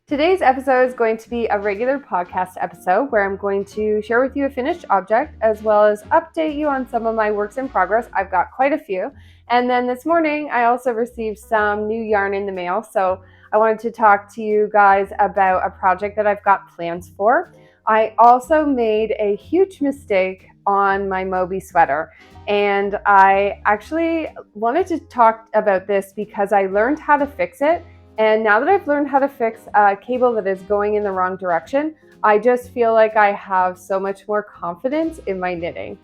Today's episode is going to be a regular podcast episode where I'm going to share with you a finished object as well as update you on some of my works in progress. I've got quite a few. And then this morning I also received some new yarn in the mail. So I wanted to talk to you guys about a project that I've got plans for. I also made a huge mistake on my Moby sweater. And I actually wanted to talk about this because I learned how to fix it. And now that I've learned how to fix a cable that is going in the wrong direction, I just feel like I have so much more confidence in my knitting.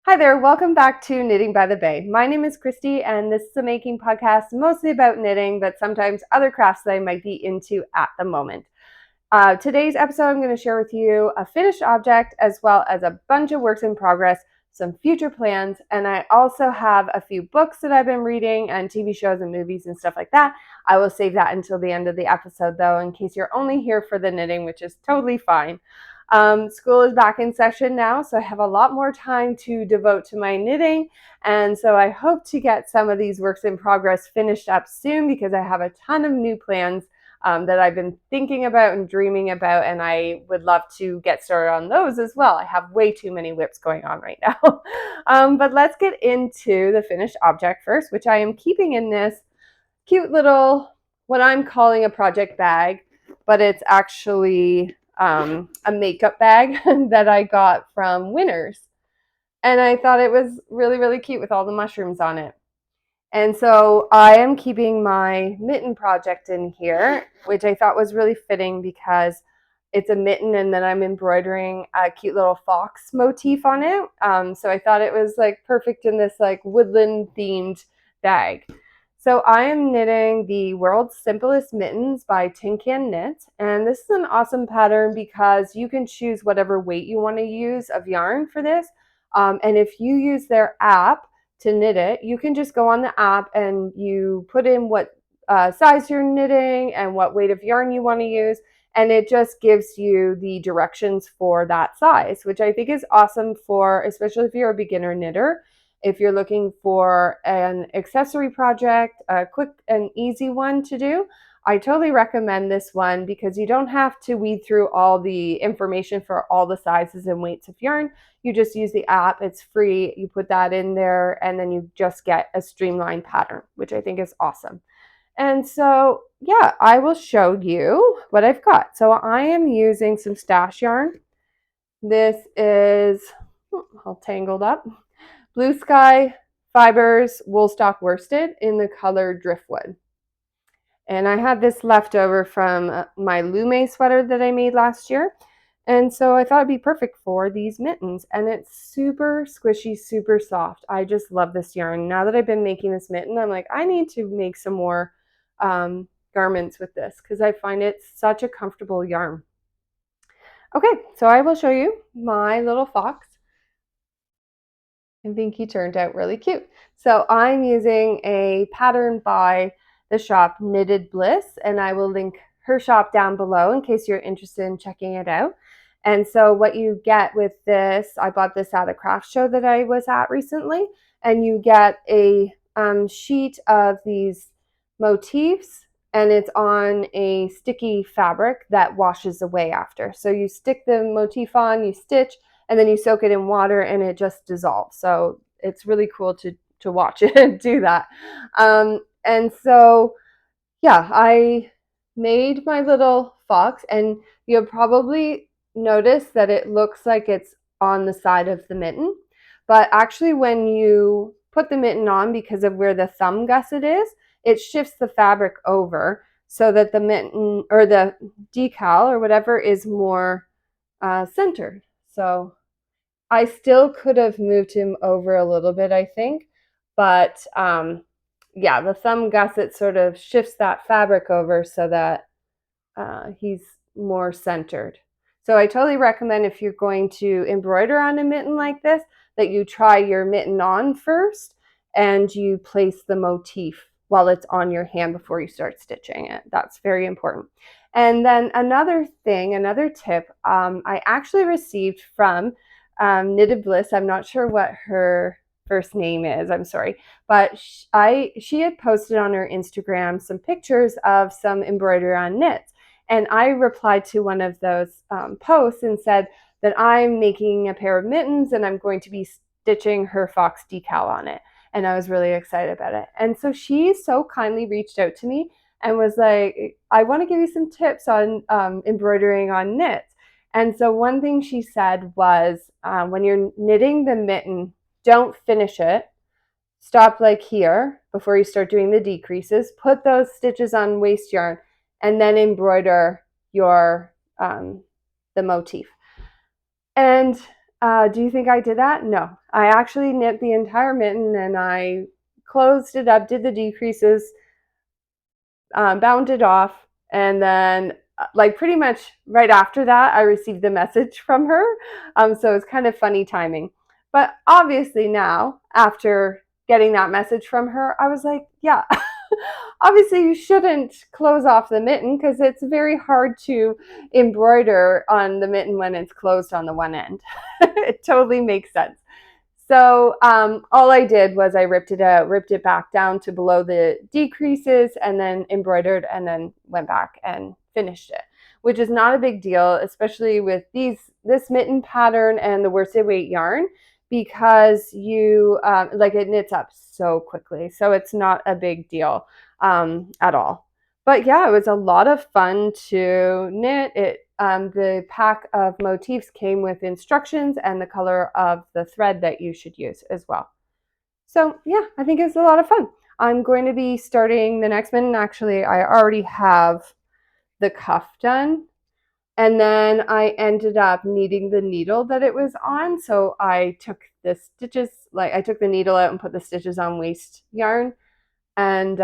Hi there, welcome back to Knitting by the Bay. My name is Christy and this is a making podcast mostly about knitting, but sometimes other crafts that I might be into at the moment. Today's episode, I'm going to share with you a finished object as well as a bunch of works in progress, some future plans, and I also have a few books that I've been reading and TV shows and movies and stuff like that. I will save that until the end of the episode though, in case you're only here for the knitting, which is totally fine. School is back in session now, so I have a lot more time to devote to my knitting, and so I hope to get some of these works in progress finished up soon because I have a ton of new plans that I've been thinking about and dreaming about, and I would love to get started on those as well. I have way too many whips going on right now. But let's get into the finished object first, which I am keeping in this cute little, what I'm calling a project bag, but it's actually a makeup bag that I got from Winners. And I thought it was really, really cute with all the mushrooms on it. And so I am keeping my mitten project in here, which I thought was really fitting because it's a mitten and then I'm embroidering a cute little fox motif on it. So I thought it was like perfect in this like woodland themed bag. So I am knitting the World's Simplest Mittens by Tin Can Knit. And this is an awesome pattern because you can choose whatever weight you want to use of yarn for this. And if you use their app, to knit it, you can just go on the app and you put in what size you're knitting and what weight of yarn you want to use, and it just gives you the directions for that size, which I think is awesome for, especially if you're a beginner knitter. If you're looking for an accessory project, a quick and easy one to do, I totally recommend this one because you don't have to weed through all the information for all the sizes and weights of yarn. You just use the app, it's free, you put that in there, and then you just get a streamlined pattern, which I think is awesome. And so, yeah, I will show you what I've got. So I am using some stash yarn. This is all tangled up. Bluesky, Fibres, Wolstock worsted in the color Driftwood. And I had this left over from my Moby sweater that I made last year. And so I thought it'd be perfect for these mittens. And it's super squishy, super soft. I just love this yarn. Now that I've been making this mitten, I'm like, I need to make some more garments with this because I find it such a comfortable yarn. Okay, so I will show you my little fox. I think he turned out really cute. So I'm using a pattern by the shop Knitted Bliss, and I will link her shop down below in case you're interested in checking it out. And so what you get with this, I bought this at a craft show that I was at recently, and you get a sheet of these motifs, and it's on a sticky fabric that washes away after. So you stick the motif on, you stitch, and then you soak it in water and it just dissolves. So it's really cool to watch it do that. And so, yeah, I made my little fox, and you'll probably notice that it looks like it's on the side of the mitten. But actually when you put the mitten on, because of where the thumb gusset is, it shifts the fabric over so that the mitten or the decal or whatever is more centered. So I still could have moved him over a little bit, I think, but yeah, the thumb gusset sort of shifts that fabric over so that he's more centered. So I totally recommend if you're going to embroider on a mitten like this, that you try your mitten on first and you place the motif while it's on your hand before you start stitching it. That's very important. And then another thing, another tip, I actually received from Knitted Bliss. I'm not sure what her first name is, I'm sorry, but she had posted on her Instagram some pictures of some embroidery on knits, and I replied to one of those posts and said that I'm making a pair of mittens and I'm going to be stitching her fox decal on it, and I was really excited about it. And so she so kindly reached out to me and was like, I want to give you some tips on embroidering on knits. And so one thing she said was, when you're knitting the mitten, don't finish it. Stop like here before you start doing the decreases. Put those stitches on waste yarn and then embroider your the motif. And do you think I did that? No. I actually knit the entire mitten and I closed it up, did the decreases, bound it off, and then like pretty much right after that, I received the message from her. So it's kind of funny timing. But obviously now, after getting that message from her, I was like, yeah, obviously you shouldn't close off the mitten because it's very hard to embroider on the mitten when it's closed on the one end. It totally makes sense. So all I did was I ripped it out, ripped it back down to below the decreases, and then embroidered, and then went back and finished it, which is not a big deal, especially with this mitten pattern and the worsted weight yarn, because you like it knits up so quickly. So it's not a big deal at all. But yeah, it was a lot of fun to knit it. The pack of motifs came with instructions and the color of the thread that you should use as well. So yeah, I think it's a lot of fun. I'm going to be starting the next mitten. Actually, I already have the cuff done. And then I ended up needing the needle that it was on. So I took the stitches, like I took the needle out and put the stitches on waste yarn. And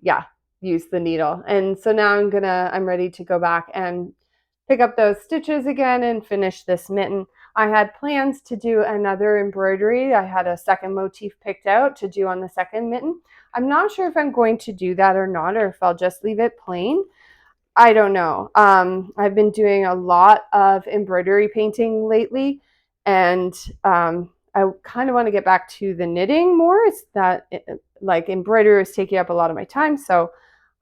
yeah, use the needle. And so now I'm ready to go back and pick up those stitches again and finish this mitten. I had plans to do another embroidery. I had a second motif picked out to do on the second mitten. I'm not sure if I'm going to do that or not, or if I'll just leave it plain. I don't know. I've been doing a lot of embroidery painting lately, and I kind of want to get back to the knitting more. It's that like embroidery is taking up a lot of my time, so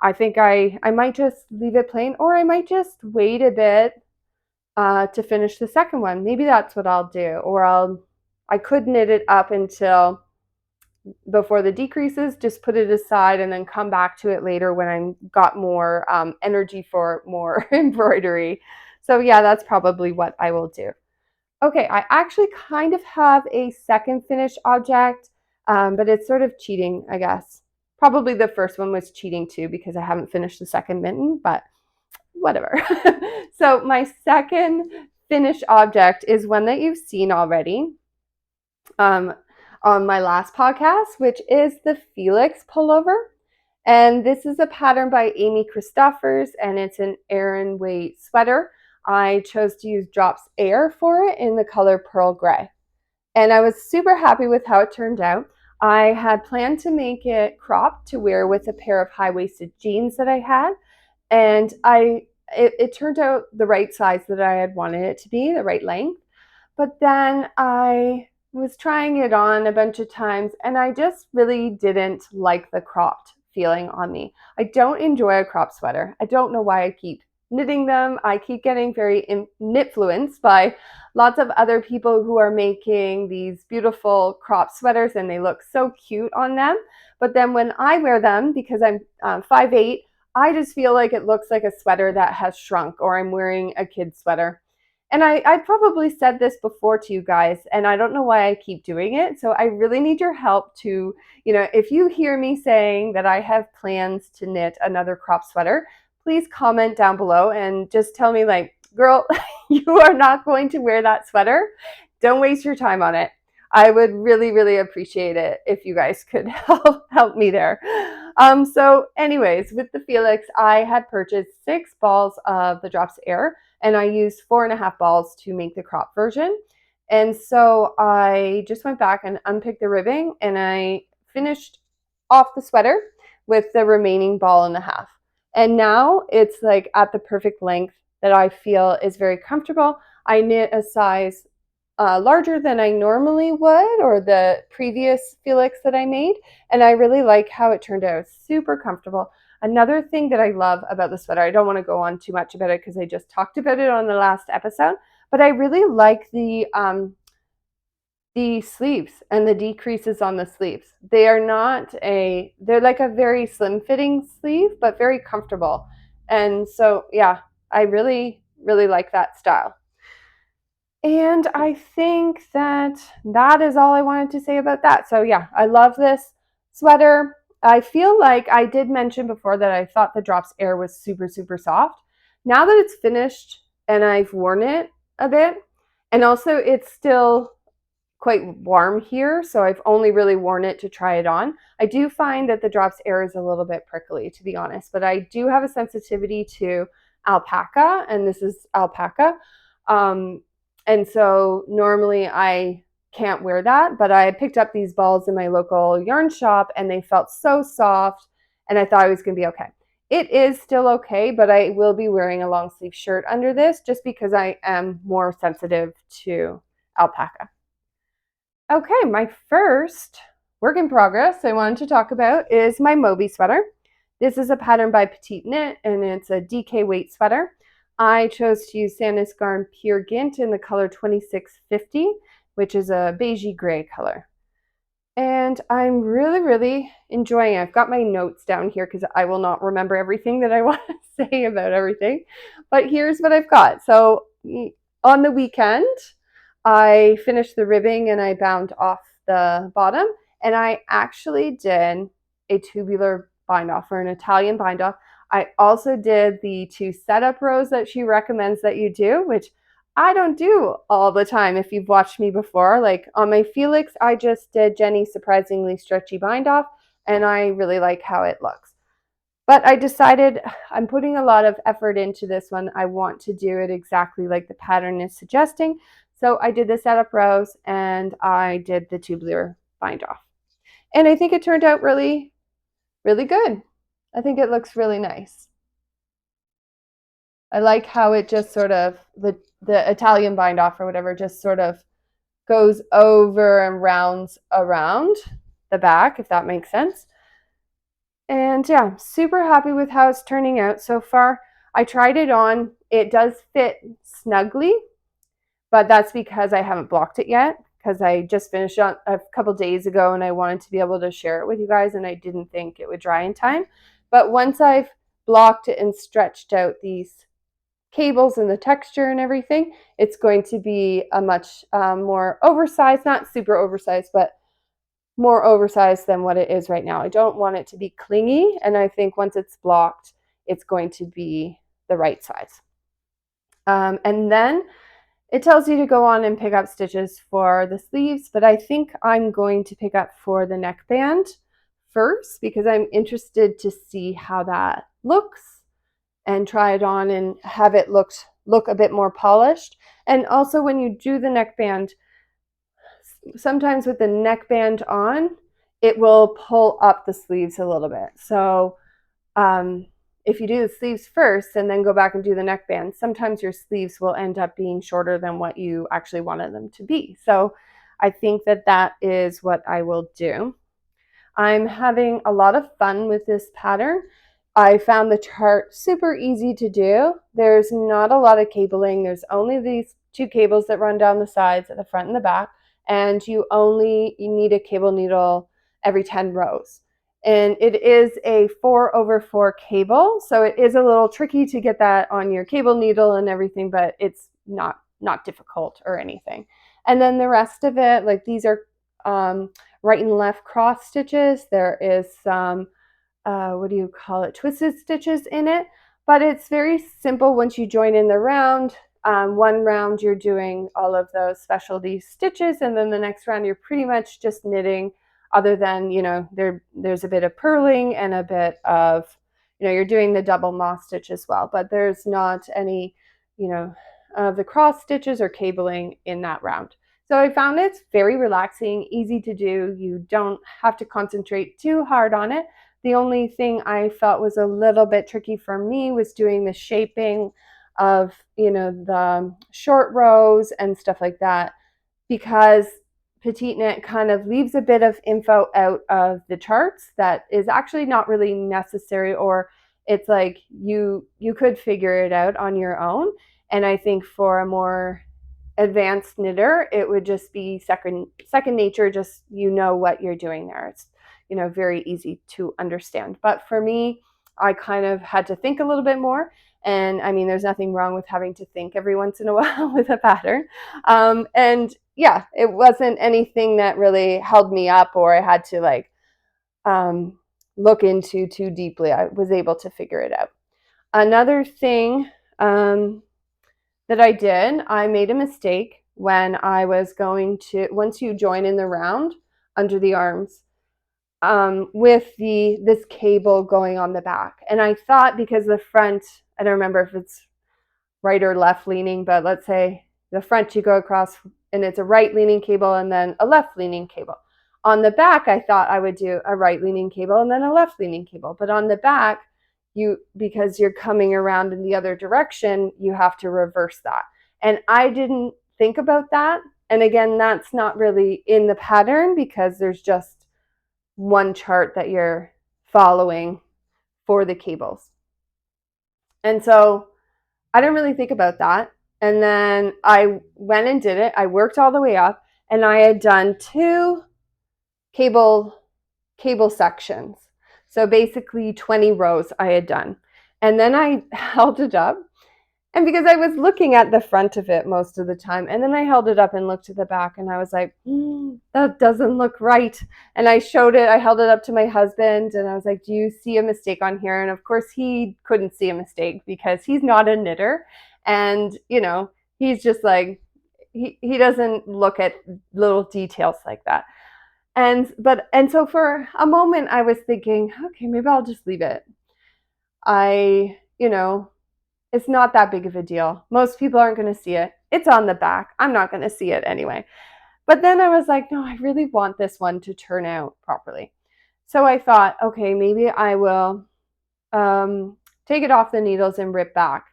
I think I might just leave it plain, or I might just wait a bit to finish the second one. Maybe that's what I'll do, or I could knit it up until before the decreases, just put it aside and then come back to it later when I've got more energy for more embroidery. So yeah, that's probably what I will do. Okay, I actually kind of have a second finished object, but it's sort of cheating, I guess. Probably the first one was cheating too because I haven't finished the second mitten, but whatever. So my second finished object is one that you've seen already on my last podcast, which is the Felix pullover. And this is a pattern by Amy Christoffers, and it's an Aran weight sweater. I chose to use Drops Air for it in the color Pearl Gray. And I was super happy with how it turned out. I had planned to make it cropped to wear with a pair of high-waisted jeans that I had. And it turned out the right size that I had wanted it to be, the right length. But then I was trying it on a bunch of times, and I just really didn't like the cropped feeling on me. I don't enjoy a crop sweater. I don't know why I keep knitting them. I keep getting very influenced by lots of other people who are making these beautiful crop sweaters, and they look so cute on them. But then when I wear them, because I'm 5'8", I just feel like it looks like a sweater that has shrunk, or I'm wearing a kid's sweater. And I probably said this before to you guys, and I don't know why I keep doing it. So I really need your help to, if you hear me saying that I have plans to knit another crop sweater, please comment down below and just tell me, like, girl, you are not going to wear that sweater. Don't waste your time on it. I would really, really appreciate it if you guys could help me there. So anyways, with the Felix, I had purchased 6 balls of the Drops Air, and I used 4.5 balls to make the crop version. And so I just went back and unpicked the ribbing, and I finished off the sweater with the remaining 1.5 balls. And now it's like at the perfect length that I feel is very comfortable. I knit a size larger than I normally would, or the previous Felix that I made, and I really like how it turned out. Super comfortable. Another thing that I love about the sweater, I don't want to go on too much about it because I just talked about it on the last episode, but I really like the sleeves and the decreases on the sleeves. They're like a very slim fitting sleeve, but very comfortable. And so, yeah, I really, really like that style. And I think that that is all I wanted to say about that. So yeah, I love this sweater. I feel like I did mention before that I thought the Drops Air was super, super soft. Now that it's finished and I've worn it a bit, and also it's still quite warm here, so I've only really worn it to try it on. I do find that the Drops Air is a little bit prickly, to be honest, but I do have a sensitivity to alpaca, and this is alpaca. And so normally I can't wear that, but I picked up these balls in my local yarn shop and they felt so soft, and I thought it was going to be okay. It is still okay, but I will be wearing a long sleeve shirt under this just because I am more sensitive to alpaca. Okay, my first work in progress I wanted to talk about is my Moby sweater. This is a pattern by Petite Knit, and it's a DK weight sweater. I chose to use Sandnes Garn Pure Gynt in the color 2650, which is a beigey gray color. And I'm really, really enjoying it. I've got my notes down here because I will not remember everything that I want to say about everything. But here's what I've got. So on the weekend, I finished the ribbing and I bound off the bottom. And I actually did a tubular bind off, or an Italian bind off. I also did the 2 setup rows that she recommends that you do, which I don't do all the time. If you've watched me before, like on my Felix, I just did Jenny's surprisingly stretchy bind off, and I really like how it looks. But I decided I'm putting a lot of effort into this one. I want to do it exactly like the pattern is suggesting. So I did the setup rows and I did the tubular bind off. And I think it turned out really, really good. I think it looks really nice. I like how it just sort of, the Italian bind off or whatever, just sort of goes over and rounds around the back, if that makes sense. And yeah, super happy with how it's turning out so far. I tried it on. It does fit snugly, but that's because I haven't blocked it yet, because I just finished on a couple days ago and I wanted to be able to share it with you guys, and I didn't think it would dry in time. But once I've blocked it and stretched out these cables and the texture and everything, it's going to be a much more oversized, not super oversized, but more oversized than what it is right now. I don't want it to be clingy, and I think once it's blocked, it's going to be the right size. And then it tells you to go on and pick up stitches for the sleeves, but I think I'm going to pick up for the neckband first because I'm interested to see how that looks and try it on and have it look a bit more polished. And also when you do the neckband, sometimes with the neckband on, it will pull up the sleeves a little bit. So if you do the sleeves first and then go back and do the neckband, sometimes your sleeves will end up being shorter than what you actually wanted them to be. So I think that that is what I will do. I'm having a lot of fun with this pattern. I found the chart super easy to do. There's not a lot of cabling. There's only these 2 cables that run down the sides at the front and the back, and you need a cable needle every 10 rows. And it is a 4/4 cable, so it is a little tricky to get that on your cable needle and everything, but it's not difficult or anything. And then the rest of it, like these are right and left cross stitches. There is some what do you call it, twisted stitches in it, but it's very simple once you join in the round. One round you're doing all of those specialty stitches, and then the next round you're pretty much just knitting, other than, you know, there's a bit of purling and a bit of, you know, you're doing the double moss stitch as well, but there's not any, you know, the cross stitches or cabling in that round. So I found it's very relaxing, easy to do. You don't have to concentrate too hard on it. The only thing I felt was a little bit tricky for me was doing the shaping of, you know, the short rows and stuff like that. because Petite knit kind of leaves a bit of info out of the charts that is actually not really necessary, or it's like you could figure it out on your own. And I think for a more advanced knitter, it would just be second nature. Just what you're doing there. It's very easy to understand. But for me, I kind of had to think a little bit more. And I mean, there's nothing wrong with having to think every once in a while with a pattern. And yeah, it wasn't anything that really held me up or I had to like look into too deeply. I was able to figure it out. Another thing that I did, I made a mistake when I was going to, once you join in the round under the arms, with this cable going on the back. And I thought because the front, I don't remember if it's right or left leaning, but let's say the front you go across and it's a right leaning cable and then a left leaning cable. On the back, I thought I would do a right leaning cable and then a left leaning cable. But on the back, because you're coming around in the other direction, you have to reverse that. And I didn't think about that. And again, that's not really in the pattern because there's just one chart that you're following for the cables. And so I didn't really think about that. And then I went and did it. I worked all the way up and I had done 2 cable sections. So basically 20 rows I had done. And then I held it up. And because I was looking at the front of it most of the time, and then I held it up and looked at the back and I was like, that doesn't look right. And I held it up to my husband and I was like, do you see a mistake on here? And of course he couldn't see a mistake because he's not a knitter. And, he's just like, he doesn't look at little details like that. And so for a moment I was thinking, okay, maybe I'll just leave it. It's not that big of a deal. Most people aren't going to see it. It's on the back. I'm not going to see it anyway. But then I was like, no, I really want this one to turn out properly. So I thought, okay, maybe I will take it off the needles and rip back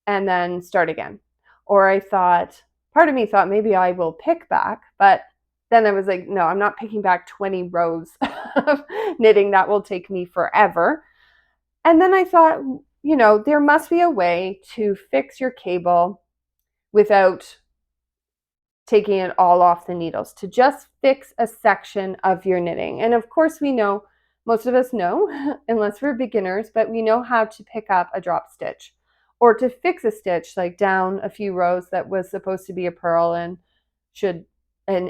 and then start again. Or part of me thought maybe I will pick back, but then I was like, no, I'm not picking back 20 rows of knitting. That will take me forever. And then I thought, there must be a way to fix your cable without taking it all off the needles, to just fix a section of your knitting. And of course we know, most of us know, unless we're beginners, but we know how to pick up a drop stitch or to fix a stitch like down a few rows that was supposed to be a purl and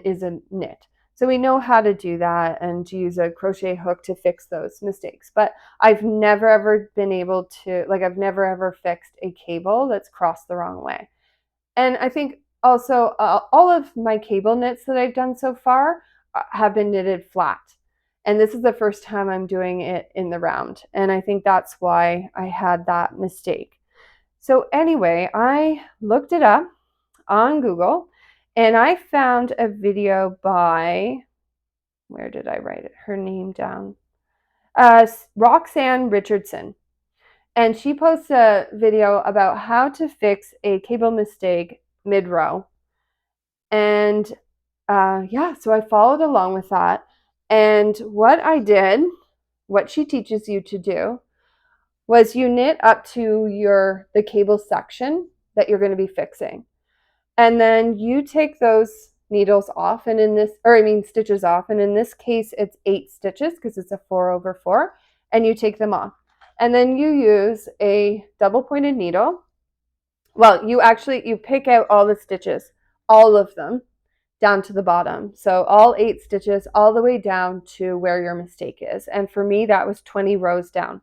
is a knit. So we know how to do that and to use a crochet hook to fix those mistakes. But I've never ever been able to, I've never ever fixed a cable that's crossed the wrong way. And I think also all of my cable knits that I've done so far have been knitted flat. And this is the first time I'm doing it in the round. And I think that's why I had that mistake. So anyway, I looked it up on Google. And I found a video by, where did I write it? Her name down. Roxanne Richardson. And she posts a video about how to fix a cable mistake mid-row. And so I followed along with that. And what I did, what she teaches you to do, was you knit up to the cable section that you're going to be fixing. And then you take those needles off, stitches off. And in this case, it's 8 stitches because it's a 4/4, and you take them off. And then you use a double pointed needle. Well, you pick out all the stitches, all of them, down to the bottom. So all 8 stitches all the way down to where your mistake is. And for me, that was 20 rows down.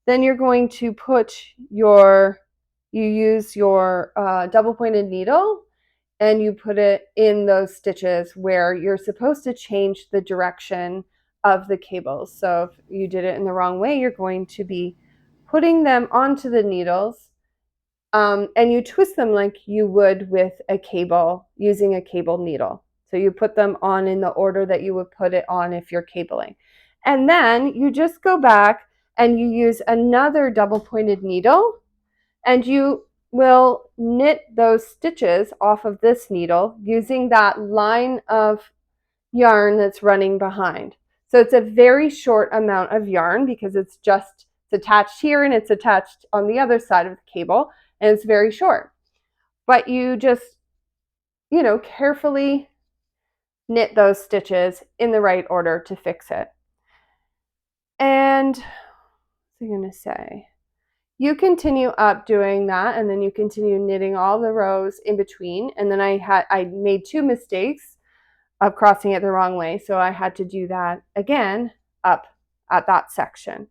Then you're going to use your double pointed needle and you put it in those stitches where you're supposed to change the direction of the cables. So if you did it in the wrong way, you're going to be putting them onto the needles and you twist them like you would with a cable, using a cable needle. So you put them on in the order that you would put it on if you're cabling. And then you just go back and you use another double pointed needle and you will knit those stitches off of this needle using that line of yarn that's running behind. So it's a very short amount of yarn because it's attached here and it's attached on the other side of the cable, and it's very short. But you just, carefully knit those stitches in the right order to fix it. And what's I going to say? You continue up doing that, and then you continue knitting all the rows in between. And then I made 2 mistakes of crossing it the wrong way, so I had to do that again up at that section.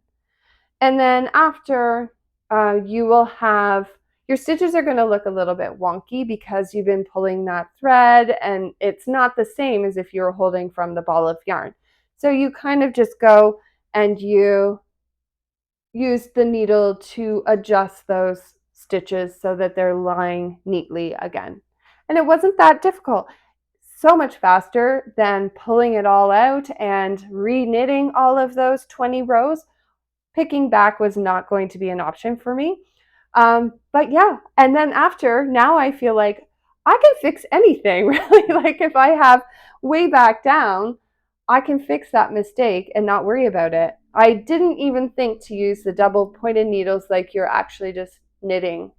And then after, you will have, your stitches are going to look a little bit wonky because you've been pulling that thread, and it's not the same as if you were holding from the ball of yarn. So you kind of just go and you use the needle to adjust those stitches so that they're lying neatly again. And it wasn't that difficult. So much faster than pulling it all out and re-knitting all of those 20 rows. Picking back was not going to be an option for me. But yeah, and then now I feel like I can fix anything, really. Like if I have way back down, I can fix that mistake and not worry about it. I didn't even think to use the double pointed needles like you're actually just knitting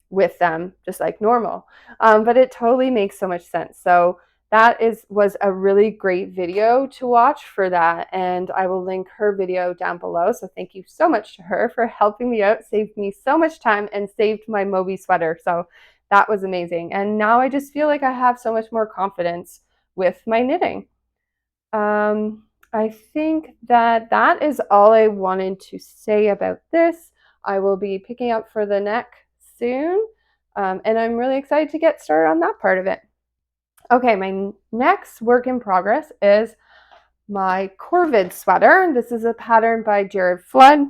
with them, just like normal. But it totally makes so much sense. So that was a really great video to watch for that, and I will link her video down below. So thank you so much to her for helping me out, saved me so much time, and saved my Moby sweater. So that was amazing. And now I just feel like I have so much more confidence with my knitting. I think that is all I wanted to say about this. I will be picking up for the neck soon, and I'm really excited to get started on that part of it. Okay, my next work in progress is my Corvid sweater. This is a pattern by Jared Flood,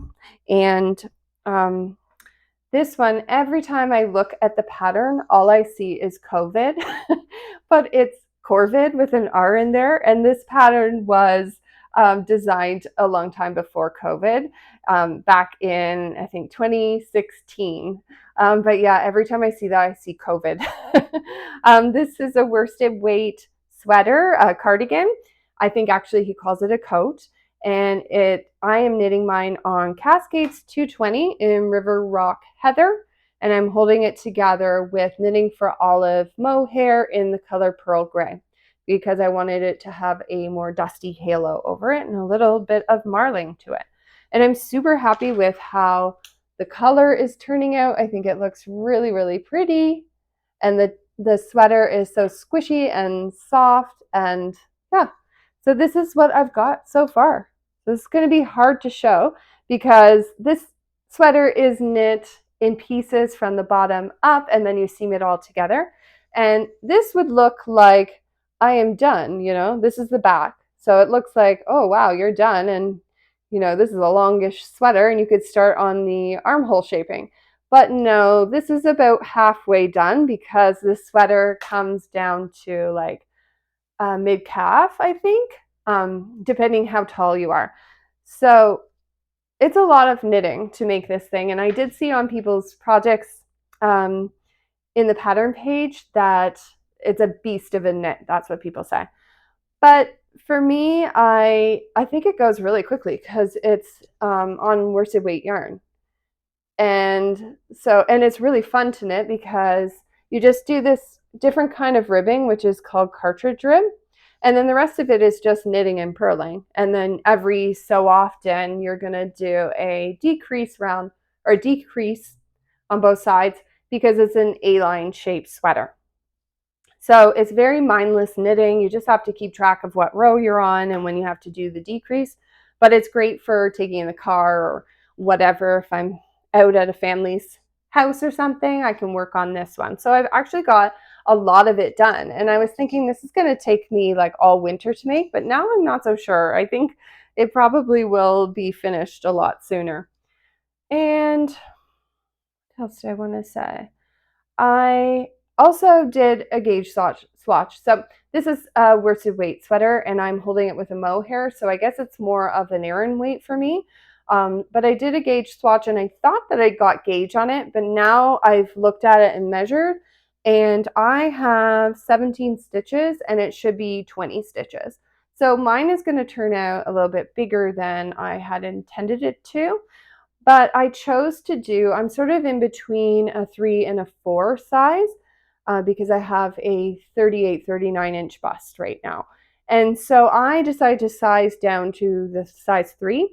and this one, every time I look at the pattern, all I see is COVID, but it's Corvid with an R in there, and this pattern was designed a long time before COVID, back in, I think, 2016. But yeah, every time I see that, I see COVID. This is a worsted weight sweater, a cardigan. I think actually he calls it a coat. And I am knitting mine on Cascades 220 in River Rock Heather, and I'm holding it together with Knitting for Olive mohair in the color Pearl Gray, because I wanted it to have a more dusty halo over it and a little bit of marling to it. And I'm super happy with how the color is turning out. I think it looks really, really pretty. And the sweater is so squishy and soft, and yeah. So this is what I've got so far. This is going to be hard to show because this sweater is knit in pieces from the bottom up, and then you seam it all together. And this would look like I am done, this is the back. So it looks like, oh wow, you're done. And this is a longish sweater, and you could start on the armhole shaping. But no, this is about halfway done because the sweater comes down to like mid-calf, I think, depending how tall you are. So it's a lot of knitting to make this thing. And I did see on people's projects in the pattern page that it's a beast of a knit. That's what people say. But for me, I think it goes really quickly because it's on worsted weight yarn. And it's really fun to knit because you just do this different kind of ribbing, which is called cartridge rib. And then the rest of it is just knitting and purling. And then every so often, you're going to do a decrease round or decrease on both sides because it's an A-line shaped sweater. So it's very mindless knitting. You just have to keep track of what row you're on and when you have to do the decrease. But it's great for taking in the car or whatever. If I'm out at a family's house or something, I can work on this one. So I've actually got a lot of it done. And I was thinking this is going to take me like all winter to make, but now I'm not so sure. I think it probably will be finished a lot sooner. And what else did I want to say? I also did a gauge swatch. So this is a worsted weight sweater, and I'm holding it with a mohair. So I guess it's more of an Aran weight for me. But I did a gauge swatch and I thought that I got gauge on it, but now I've looked at it and measured, and I have 17 stitches and it should be 20 stitches. So mine is going to turn out a little bit bigger than I had intended it to, but I chose to do, I'm sort of in between a 3 and a 4 size because I have a 38, 39 inch bust right now. And so I decided to size down to the size 3.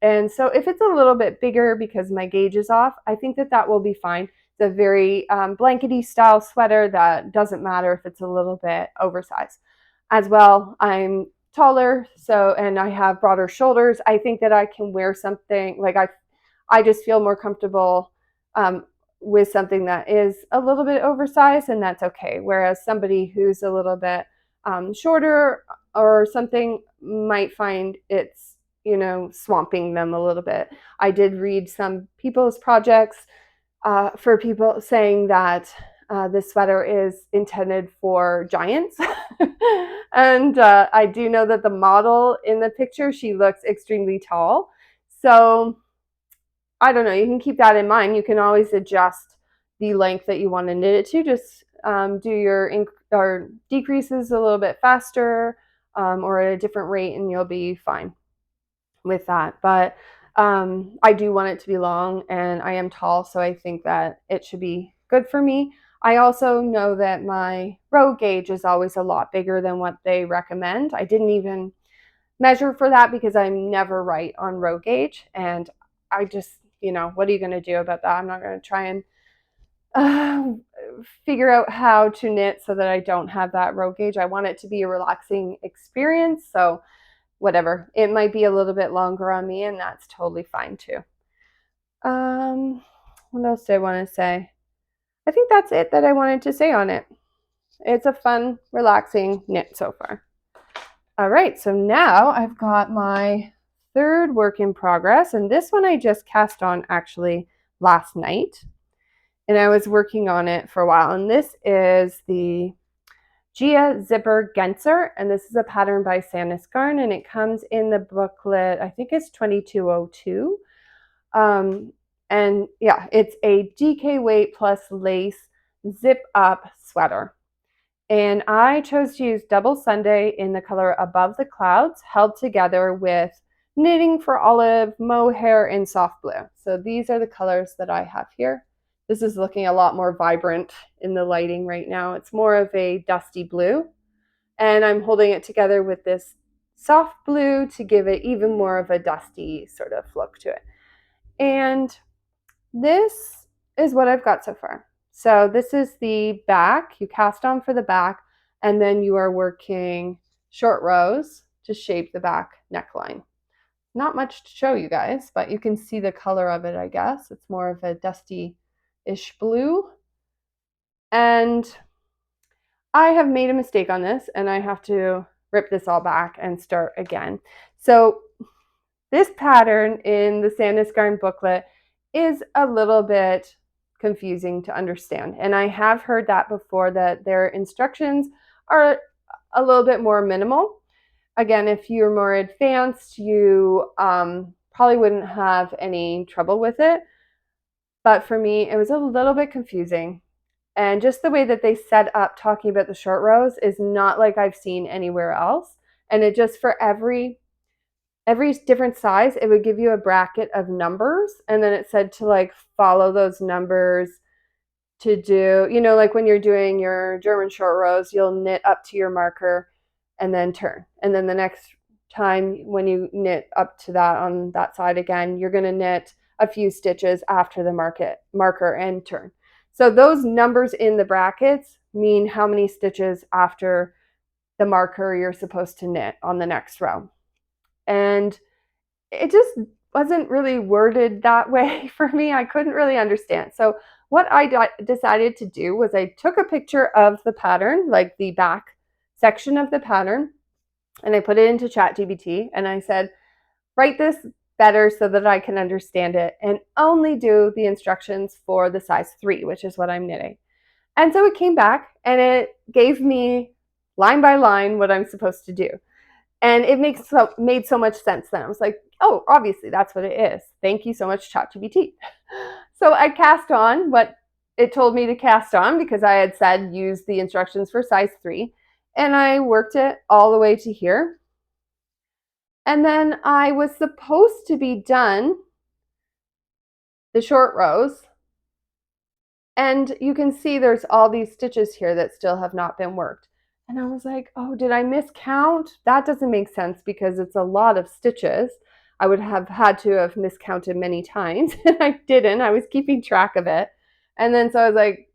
And so if it's a little bit bigger because my gauge is off, I think that that will be fine. It's a very blankety style sweater that doesn't matter if it's a little bit oversized. As well, I'm taller, so, and I have broader shoulders. I think that I can wear something, like I just feel more comfortable with something that is a little bit oversized, and that's okay. Whereas somebody who's a little bit shorter or something might find it's, you know, swamping them a little bit. I did read some people's projects for people saying that this sweater is intended for giants. And I do know that the model in the picture, she looks extremely tall. So I don't know, you can keep that in mind. You can always adjust the length that you want to knit it to. Just do your or decreases a little bit faster or at a different rate, and you'll be fine with that. But I do want it to be long, and I am tall, so I think that it should be good for me. I also know that my row gauge is always a lot bigger than what they recommend. I didn't even measure for that because I'm never right on row gauge, and I just, you know, what are you going to do about that? I'm not going to try and figure out how to knit so that I don't have that row gauge. I want it to be a relaxing experience, so whatever. It might be a little bit longer on me, and that's totally fine too. What else do I want to say? I think that's it that I wanted to say on it. It's a fun, relaxing knit so far. All right, so now I've got my third work in progress, and this one I just cast on actually last night, and I was working on it for a while. And this is the Gia Zipper Genser, and this is a pattern by Sandnes Garn, and it comes in the booklet, I think it's 2202. And yeah, it's a DK weight plus lace zip up sweater. And I chose to use Double Sunday in the color Above the Clouds, held together with Knitting for Olive, Mohair, and Soft Blue. So these are the colors that I have here. This is looking a lot more vibrant in the lighting right now. It's more of a dusty blue. And I'm holding it together with this soft blue to give it even more of a dusty sort of look to it. And this is what I've got so far. So this is the back. You cast on for the back, and then you are working short rows to shape the back neckline. Not much to show you guys, but you can see the color of it, I guess. It's more of a dusty-ish blue. And I have made a mistake on this, and I have to rip this all back and start again. So this pattern in the Sandnes Garn booklet is a little bit confusing to understand. And I have heard that before, that their instructions are a little bit more minimal. Again, if you're more advanced, you probably wouldn't have any trouble with it. But for me, it was a little bit confusing. And just the way that they set up talking about the short rows is not like I've seen anywhere else. And it just, for every different size, it would give you a bracket of numbers, and then it said to like follow those numbers to do, you know, like when you're doing your German short rows, you'll knit up to your marker and then turn, and then the next time when you knit up to that on that side again, you're going to knit a few stitches after the marker and turn. So those numbers in the brackets mean how many stitches after the marker you're supposed to knit on the next row. And it just wasn't really worded that way for me. I couldn't really understand. So what I decided to do was I took a picture of the pattern, like the back section of the pattern, and I put it into ChatGPT, and I said, write this better so that I can understand it, and only do the instructions for the size 3, which is what I'm knitting. And so it came back, and it gave me line by line what I'm supposed to do. And it made so much sense then. I was like, oh, obviously that's what it is. Thank you so much, ChatGPT. So I cast on what it told me to cast on because I had said use the instructions for size 3. And I worked it all the way to here. And then I was supposed to be done the short rows. And you can see there's all these stitches here that still have not been worked. And I was like, oh, did I miscount? That doesn't make sense because it's a lot of stitches. I would have had to have miscounted many times, and I didn't. I was keeping track of it. And then so I was like,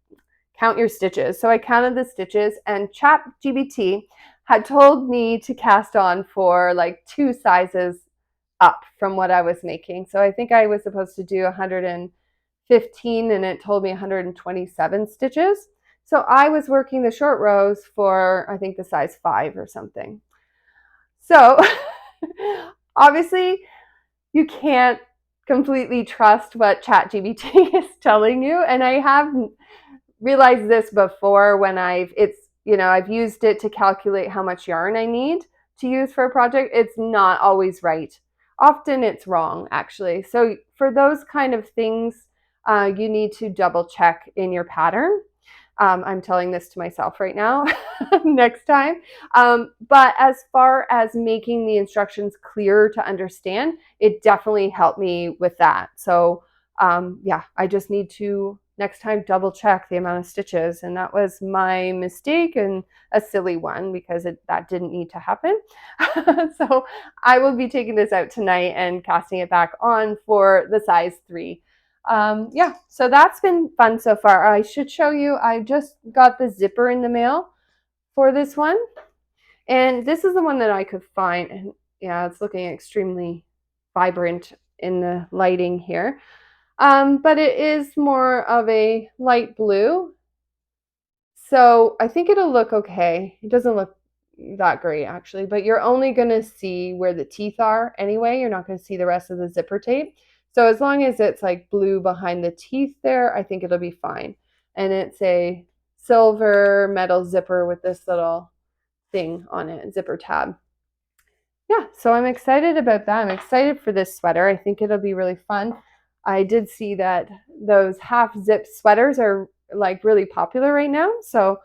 count your stitches. So I counted the stitches, and ChatGPT had told me to cast on for like 2 sizes up from what I was making. So I think I was supposed to do 115 and it told me 127 stitches. So I was working the short rows for, I think, the size 5 or something. So obviously you can't completely trust what ChatGPT is telling you. And I have realized this before when I've used it to calculate how much yarn I need to use for a project. It's not always right. Often it's wrong, actually. So for those kind of things, you need to double check in your pattern. I'm telling this to myself right now next time. But as far as making the instructions clear to understand, it definitely helped me with that. So yeah, I just need to next time double check the amount of stitches. And that was my mistake and a silly one because that didn't need to happen. So I will be taking this out tonight and casting it back on for the size 3. Yeah, so that's been fun so far. I should show you, I just got the zipper in the mail for this one. And this is the one that I could find. And yeah, it's looking extremely vibrant in the lighting here. But it is more of a light blue. So I think it'll look okay. It doesn't look that great actually, but you're only going to see where the teeth are anyway. You're not going to see the rest of the zipper tape. So as long as it's like blue behind the teeth there, I think it'll be fine. And it's a silver metal zipper with this little thing on it, zipper tab. Yeah, so I'm excited about that. I'm excited for this sweater. I think it'll be really fun. I did see that those half zip sweaters are like really popular right now. So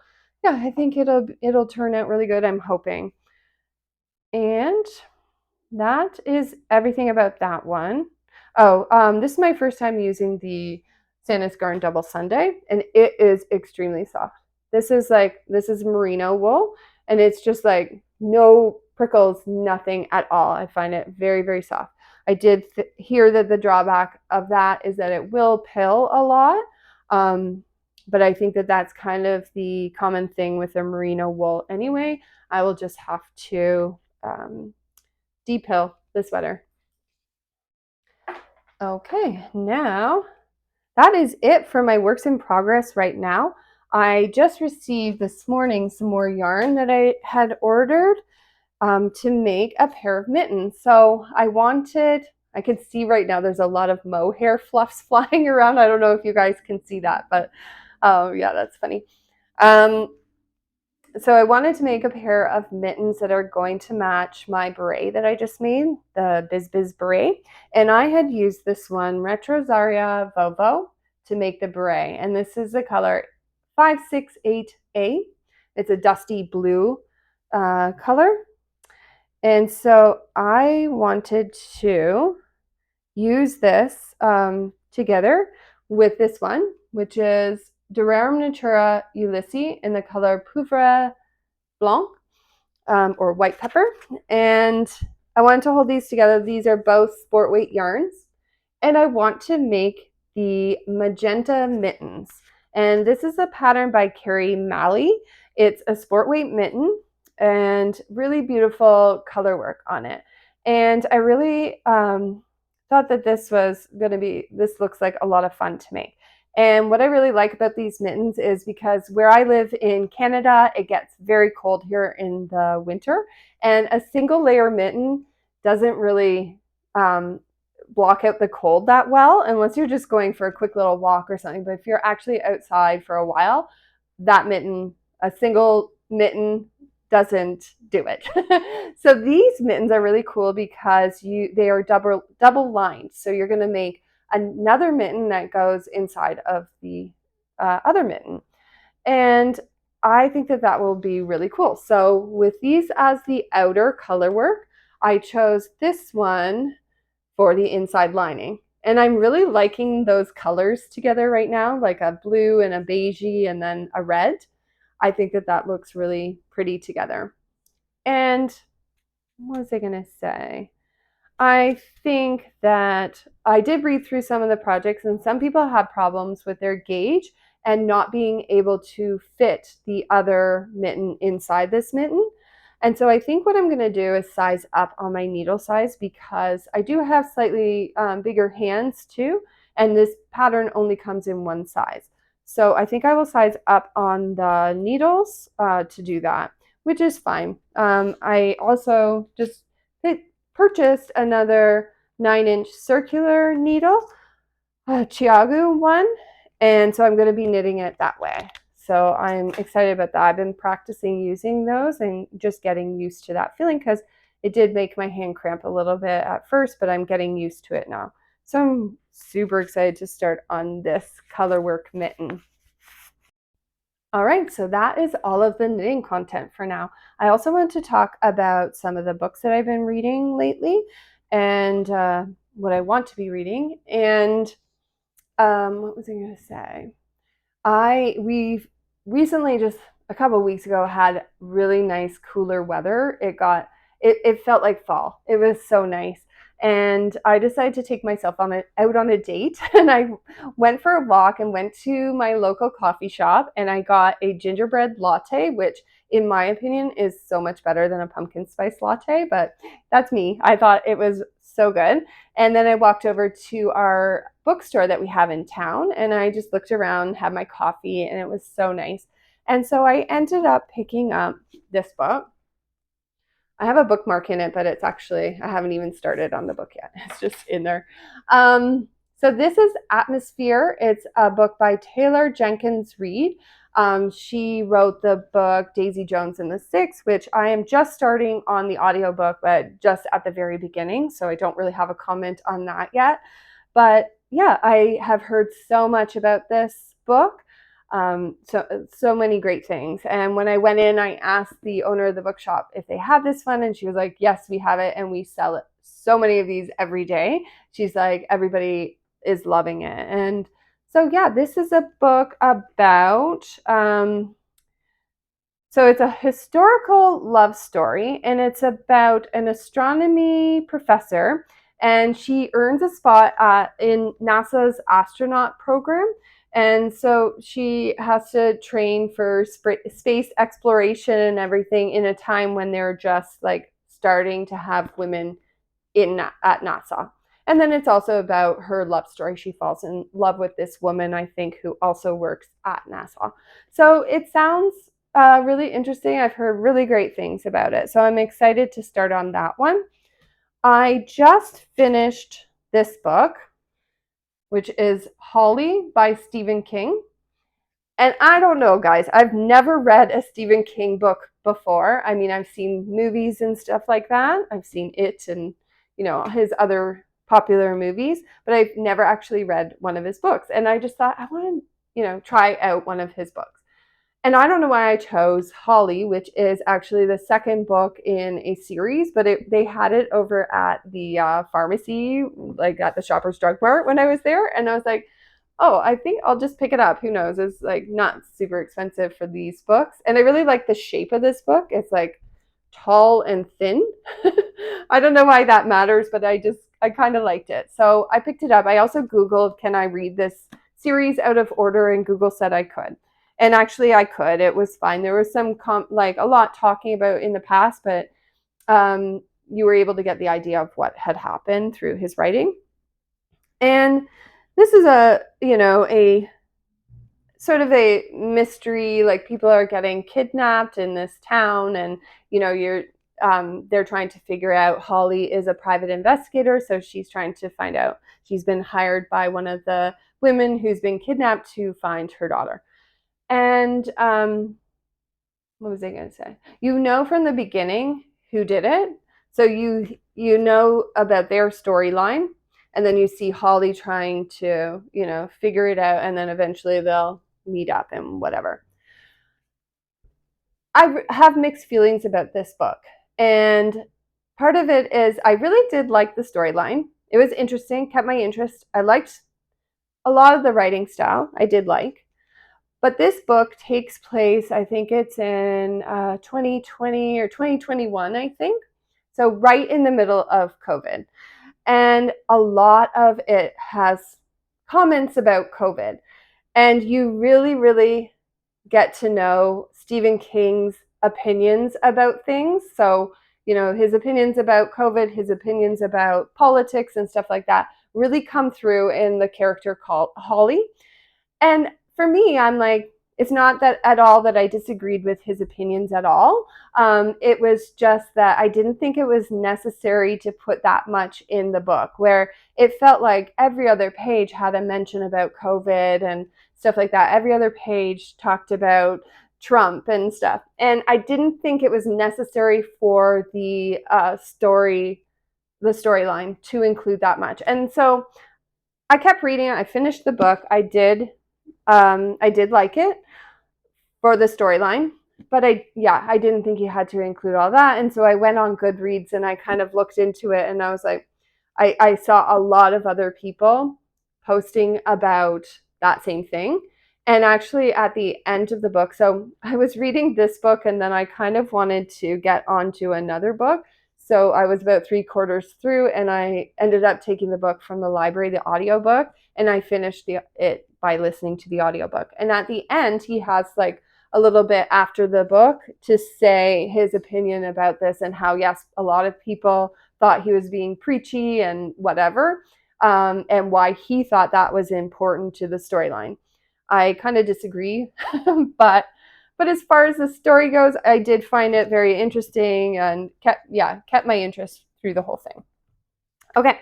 yeah, I think it'll turn out really good, I'm hoping. And that is everything about that one. Oh, this is my first time using the Sandnes Garn Double Sunday, and it is extremely soft. This is merino wool, and it's just like no prickles, nothing at all. I find it very, very soft. I did hear that the drawback of that is that it will pill a lot, but I think that that's kind of the common thing with the merino wool anyway. I will just have to depill the sweater. Okay, now that is it for my works in progress right now. I just received this morning some more yarn that I had ordered to make a pair of mittens. So I can see right now there's a lot of mohair fluffs flying around. I don't know if you guys can see that, but yeah, that's funny. So I wanted to make a pair of mittens that are going to match my beret that I just made, the Biz beret. And I had used this one, Retro Zaria Vovo, to make the beret. And this is the color 568A. It's a dusty blue color. And so I wanted to use this together with this one, which is Durerum Natura Ulysses in the color Poivre Blanc, or white pepper. And I wanted to hold these together. These are both sport weight yarns. And I want to make the Magenta mittens. And this is a pattern by Carrie Malley. It's a sport weight mitten and really beautiful color work on it. And I really thought that this looks like a lot of fun to make. And what I really like about these mittens is because where I live in Canada, it gets very cold here in the winter. And a single layer mitten doesn't really block out the cold that well, unless you're just going for a quick little walk or something. But if you're actually outside for a while, that mitten, a single mitten, doesn't do it. So these mittens are really cool because they are double lined. So you're going to make another mitten that goes inside of the other mitten. And I think that that will be really cool. So with these as the outer color work, I chose this one for the inside lining. And I'm really liking those colors together right now, like a blue and a beigey and then a red. I think that that looks really pretty together. And what was I going to say? I think that I did read through some of the projects, and some people have problems with their gauge and not being able to fit the other mitten inside this mitten. And so I think what I'm going to do is size up on my needle size, because I do have slightly bigger hands too, and this pattern only comes in one size. So I think I will size up on the needles to do that, which is fine. I also just purchased another 9-inch circular needle, a Chiagu one, and so I'm going to be knitting it that way. So I'm excited about that. I've been practicing using those and just getting used to that feeling, because it did make my hand cramp a little bit at first, but I'm getting used to it now. So I'm super excited to start on this colorwork mitten. All right, so that is all of the knitting content for now. I also want to talk about some of the books that I've been reading lately and what I want to be reading. And what was I going to say? We've recently, just a couple of weeks ago, had really nice cooler weather. It felt like fall. It was so nice. And I decided to take myself out on a date, and I went for a walk and went to my local coffee shop, and I got a gingerbread latte, which in my opinion is so much better than a pumpkin spice latte, but that's me. I thought it was so good. And then I walked over to our bookstore that we have in town, and I just looked around, had my coffee, and it was so nice. And so I ended up picking up this book. I have a bookmark in it, but it's actually, I haven't even started on the book yet. It's just in there. So this is Atmosphere. It's a book by Taylor Jenkins Reid. She wrote the book Daisy Jones and the Six, which I am just starting on the audiobook, but just at the very beginning. So I don't really have a comment on that yet. But yeah, I have heard so much about this book. So many great things. And when I went in, I asked the owner of the bookshop if they had this one, and she was like, yes, we have it, and we sell it. So many of these every day. She's like, everybody is loving it. And so yeah, this is a book about so it's a historical love story, and it's about an astronomy professor, and she earns a spot in NASA's astronaut program. And so she has to train for space exploration and everything in a time when they're just like starting to have women at NASA. And then it's also about her love story. She falls in love with this woman, I think, who also works at NASA. So it sounds really interesting. I've heard really great things about it. So I'm excited to start on that one. I just finished this book, which is Holly by Stephen King. And I don't know, guys, I've never read a Stephen King book before. I mean, I've seen movies and stuff like that. I've seen It and, his other popular movies, but I've never actually read one of his books. And I just thought I want to, try out one of his books. And I don't know why I chose Holly, which is actually the second book in a series, but they had it over at the pharmacy, like at the Shoppers Drug Mart when I was there. And I was like, oh, I think I'll just pick it up. Who knows? It's like not super expensive for these books. And I really like the shape of this book. It's like tall and thin. I don't know why that matters, but I kind of liked it. So I picked it up. I also Googled, can I read this series out of order? And Google said I could. And actually I could. It was fine. There was some a lot talking about in the past, but you were able to get the idea of what had happened through his writing. And this is a sort of a mystery, like people are getting kidnapped in this town, and they're trying to figure out. Holly is a private investigator, so she's trying to find out. She's been hired by one of the women who's been kidnapped to find her daughter. And what was I going to say? You know from the beginning who did it. So you know about their storyline, and then you see Holly trying to, figure it out, and then eventually they'll meet up and whatever. I have mixed feelings about this book. And part of it is I really did like the storyline. It was interesting, kept my interest. I liked a lot of the writing style. I did like. But this book takes place, I think it's in 2020 or 2021, I think. So, right in the middle of COVID. And a lot of it has comments about COVID. And you really, really get to know Stephen King's opinions about things. So, his opinions about COVID, his opinions about politics and stuff like that really come through in the character called Holly. And for me, I'm like, it's not that at all that I disagreed with his opinions at all. It was just that I didn't think it was necessary to put that much in the book, where it felt like every other page had a mention about COVID and stuff like that. Every other page talked about Trump and stuff. And I didn't think it was necessary for the storyline to include that much. And so I kept reading it. I finished the book. I did like it for the storyline, but I didn't think you had to include all that. And so I went on Goodreads and I kind of looked into it, and I was like, I saw a lot of other people posting about that same thing. And actually at the end of the book, so I was reading this book and then I kind of wanted to get onto another book. So I was about 3/4 through and I ended up taking the book from the library, the audiobook, and I finished it by listening to the audiobook. And at the end, he has like a little bit after the book to say his opinion about this and how, yes, a lot of people thought he was being preachy and whatever, and why he thought that was important to the storyline. I kind of disagree, but as far as the story goes, I did find it very interesting and kept my interest through the whole thing. Okay,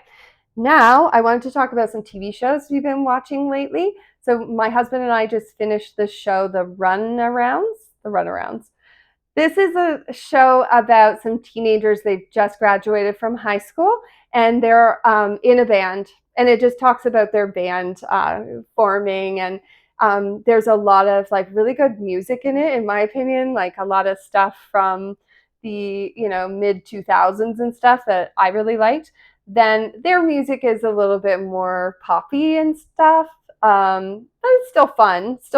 now I wanted to talk about some TV shows we've been watching lately. So my husband and I just finished the show, The Runarounds. This is a show about some teenagers. They've just graduated from high school and they're in a band. And it just talks about their band forming, and there's a lot of like really good music in it, in my opinion, like a lot of stuff from the mid 2000s and stuff that I really liked. Then their music is a little bit more poppy and stuff, but it's still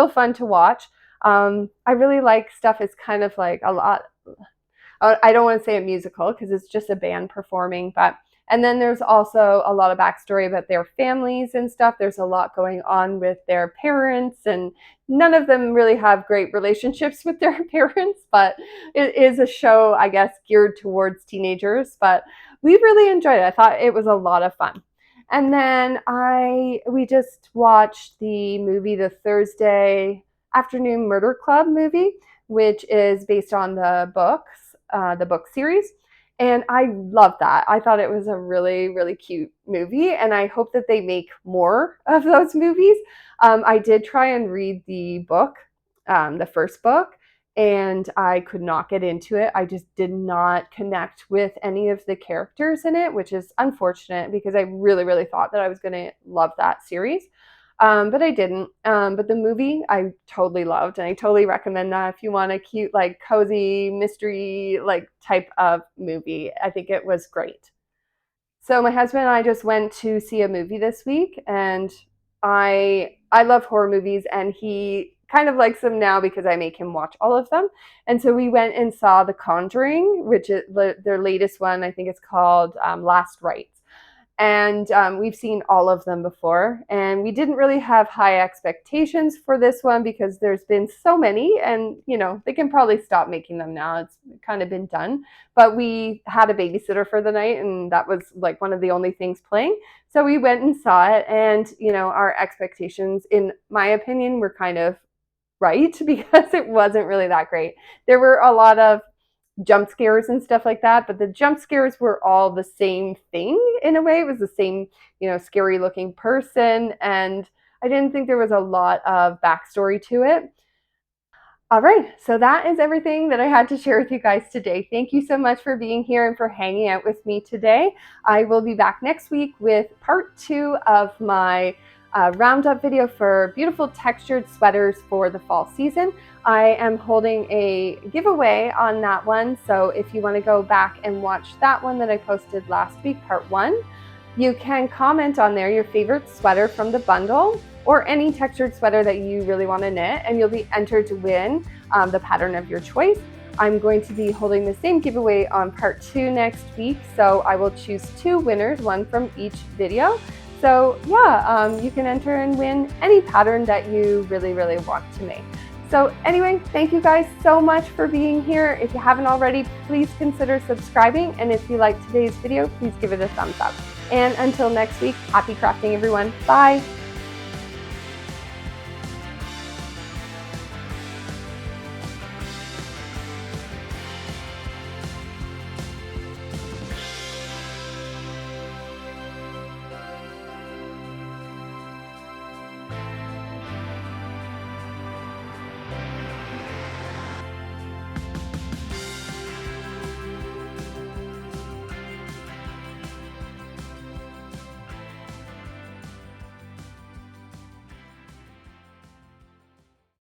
fun to watch. I really like stuff. It's kind of like a lot. I don't want to say a musical because it's just a band performing, but and then there's also a lot of backstory about their families and stuff. There's a lot going on with their parents, and none of them really have great relationships with their parents, but it is a show, I guess, geared towards teenagers. But we really enjoyed it. I thought it was a lot of fun. And then we just watched the movie, the Thursday Afternoon Murder Club movie, which is based on the book series. And I love that. I thought it was a really, really cute movie, and I hope that they make more of those movies. I did try and read the book, the first book, and I could not get into it. I just did not connect with any of the characters in it, which is unfortunate because I really, really thought that I was going to love that series. But I didn't. But the movie I totally loved, and I totally recommend that if you want a cute, like cozy mystery, like type of movie. I think it was great. So my husband and I just went to see a movie this week, and I love horror movies, and he kind of likes them now because I make him watch all of them. And so we went and saw The Conjuring, which is their latest one. I think it's called Last Rites. And we've seen all of them before, and we didn't really have high expectations for this one because there's been so many, and they can probably stop making them now. It's kind of been done. But we had a babysitter for the night, and that was like one of the only things playing. So we went and saw it, and our expectations, in my opinion, were kind of right because it wasn't really that great. There were a lot of jump scares and stuff like that, but the jump scares were all the same thing in a way. It was the same, scary looking person, and I didn't think there was a lot of backstory to it. All right, so that is everything that I had to share with you guys today. Thank you so much for being here and for hanging out with me today. I will be back next week with part 2 of my roundup video for beautiful textured sweaters for the fall season. I am holding a giveaway on that one, so if you want to go back and watch that one that I posted last week, part 1, you can comment on there your favorite sweater from the bundle or any textured sweater that you really want to knit, and you'll be entered to win the pattern of your choice. I'm going to be holding the same giveaway on part 2 next week, so I will choose 2 winners, one from each video. So yeah, you can enter and win any pattern that you really want to make. So anyway, thank you guys so much for being here. If you haven't already, please consider subscribing, and if you liked today's video, please give it a thumbs up. And until next week, happy crafting everyone. Bye!